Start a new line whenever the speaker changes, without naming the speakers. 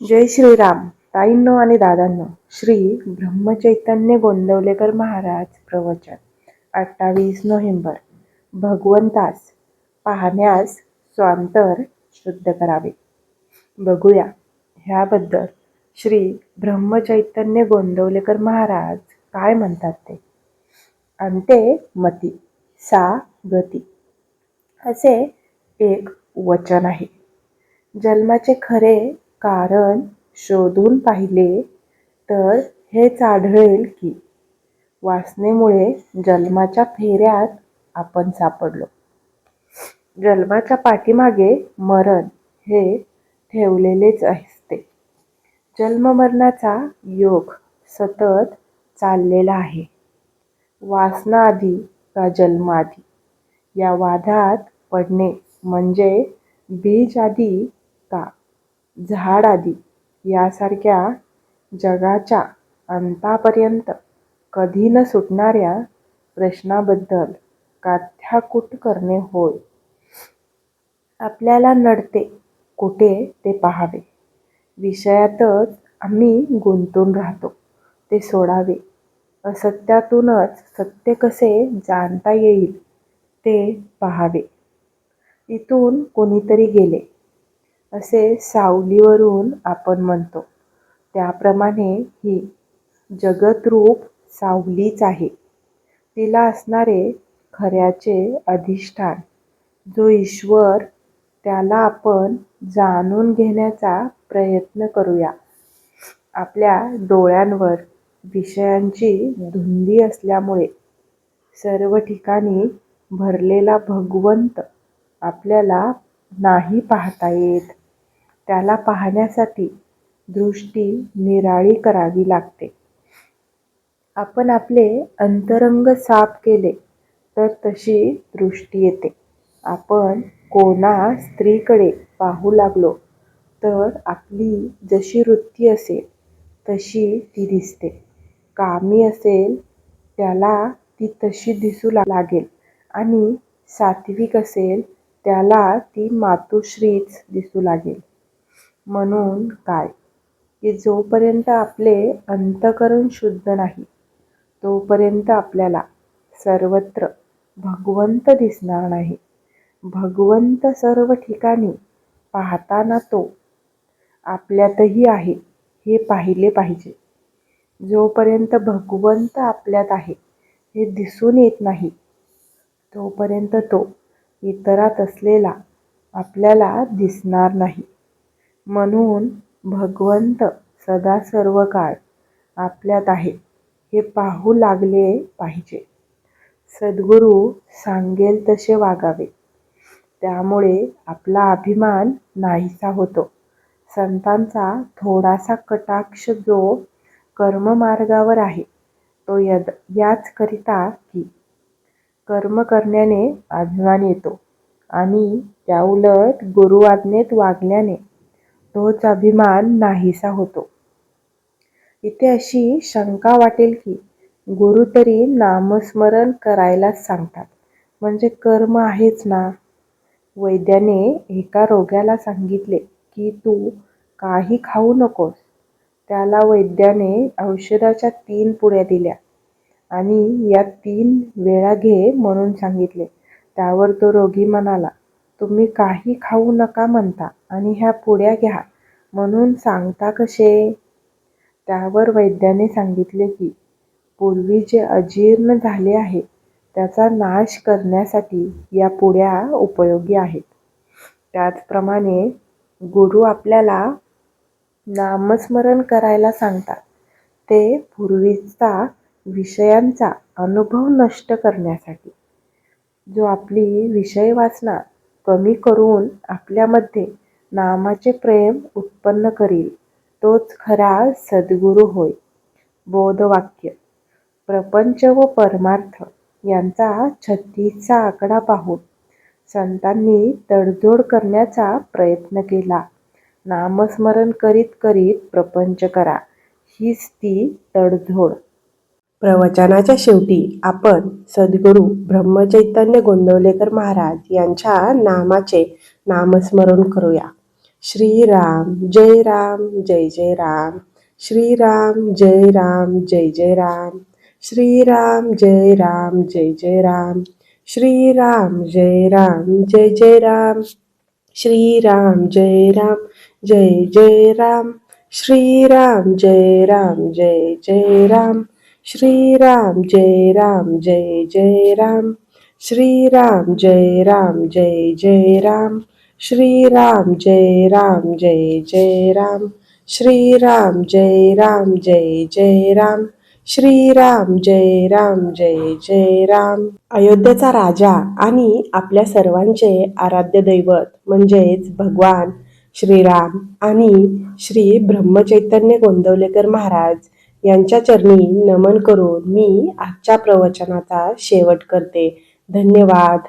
जय श्रीराम ताईंनो आणि दादांनो. श्री ब्रह्मचैतन्य गोंदवलेकर महाराज प्रवचन 28 नोव्हेंबर. भगवंतास पाहण्यास स्वांतर शुद्ध करावे. बघूया ह्याबद्दल श्री ब्रह्मचैतन्य गोंदवलेकर महाराज काय म्हणतात ते. अंते मती सा गती असे एक वचन आहे. जन्माचे खरे कारण शोधून पाहिले तर हेच आढळेल की वासनेमुळे जन्माच्या फेऱ्यात आपण सापडलो. जन्माच्या पाठीमागे मरण हे ठेवलेलेच असते. जन्ममरणाचा योग सतत चाललेला आहे. वासना आधी का जन्म आधी या वादात पडणे म्हणजे बीज आधी का झाड आधी यासारख्या जगाच्या अंतापर्यंत कधी न सुटणाऱ्या प्रश्नाबद्दल काथ्याकूट करणे होय. आपल्याला नडते कुठे ते पाहावे. विषयातच आम्ही गुंतून राहतो ते सोडावे. असत्यातूनच सत्य कसे जाणता येईल ते पाहावे. इथून कोणीतरी गेले असे सावलीवरून आपण म्हणतो, त्याप्रमाणे ही जगतरूप सावलीच आहे. तिला असणारे खऱ्याचे अधिष्ठान जो ईश्वर त्याला आपण जाणून घेण्याचा प्रयत्न करूया. आपल्या डोळ्यांवर विषयांची धुंदी असल्यामुळे सर्व ठिकाणी भरलेला भगवंत आपल्याला नाही पाहता येत. त्याला पाहण्यासाठी दृष्टी निराळी करावी लागते. आपण आपले अंतरंग साफ केले तर तशी दृष्टी येते. आपण कोणा स्त्रीकडे पाहू लागलो तर आपली जशी वृत्ती असेल तशी ती दिसते. कामी असेल त्याला ती तशी दिसू लागेल आणि सात्विक असेल त्याला ती मातोश्रीच दिसू लागेल. म्हणून काय की जोपर्यंत आपले अंतःकरण शुद्ध नाही तोपर्यंत आपल्याला सर्वत्र भगवंत दिसणार नाही. भगवंत सर्व ठिकाणी पाहताना तो आपल्यातही आहे हे पाहिले पाहिजे. जोपर्यंत भगवंत आपल्यात आहे हे दिसून येत नाही तोपर्यंत तो इतरात असलेला आपल्याला दिसणार नाही. म्हणून भगवंत सदा सर्व काळ आपल्यात आहे हे पाहू लागले पाहिजे. सद्गुरू सांगेल तसे वागावे. त्यामुळे आपला अभिमान नाहीसा होतो. संतांचा थोडासा कटाक्ष जो कर्ममार्गावर आहे तो याच करिता की कर्म करण्याने अभिमान येतो आणि त्याउलट गुरुआज्ञेत वागल्याने तोच अभिमान नाहीसा होतो. इथे अशी शंका वाटेल की गुरु तरी नामस्मरण करायलाच सांगतात म्हणजे कर्म आहेच ना. वैद्याने एका रोग्याला सांगितले की तू काही खाऊ नकोस. त्याला वैद्याने औषधाच्या 3 पुड्या दिल्या आणि या 3 वेळा घे म्हणून सांगितले. त्यावर तो रोगी म्हणाला, तुम्ही काही खाऊ नका म्हणता आणि ह्या पुड्या घ्या म्हणून सांगता कसे. त्यावर वैद्याने सांगितले की पूर्वी जे अजीर्ण झाले आहे त्याचा नाश करण्यासाठी या पुड्या उपयोगी आहेत. त्याचप्रमाणे गुरु आपल्याला नामस्मरण करायला सांगतात ते पूर्वीचा विषयांचा अनुभव नष्ट करण्यासाठी. जो आपली विषय वासना कमी करून आपल्यामध्ये नामाचे प्रेम उत्पन्न करील तोच खरा सद्गुरू होय. बोधवाक्य. प्रपंच व परमार्थ यांचा 36चा आकडा पाहून संतांनी तडजोड करण्याचा प्रयत्न केला. नामस्मरण करीत करीत प्रपंच करा हीच ती तडजोड. प्रवचनाच्या शेवटी आपण सद्गुरू ब्रह्मचैतन्य गोंदवलेकर महाराज यांच्या नामाचे नामस्मरण करूया. श्रीराम जय राम जय जय राम. श्रीराम जय राम जय जय राम. श्रीराम जय राम जय जय राम. श्रीराम जय राम जय जय राम. श्रीराम जय राम जय जय राम. श्रीराम जय राम जय जय राम. श्रीराम जय राम जय जय राम. श्रीराम जय राम जय जय राम. श्रीराम जय राम जय जय राम. श्रीराम जय राम जय जय राम. श्रीराम जय राम जय जय राम. अयोध्येचा राजा आणि आपल्या सर्वांचे आराध्य दैवत म्हणजेच भगवान श्रीराम आणि श्री ब्रह्मचैतन्य गोंदवलेकर महाराज यांच्या चरणी नमन करून मी आजच्या प्रवचनाचा शेवट करते. धन्यवाद.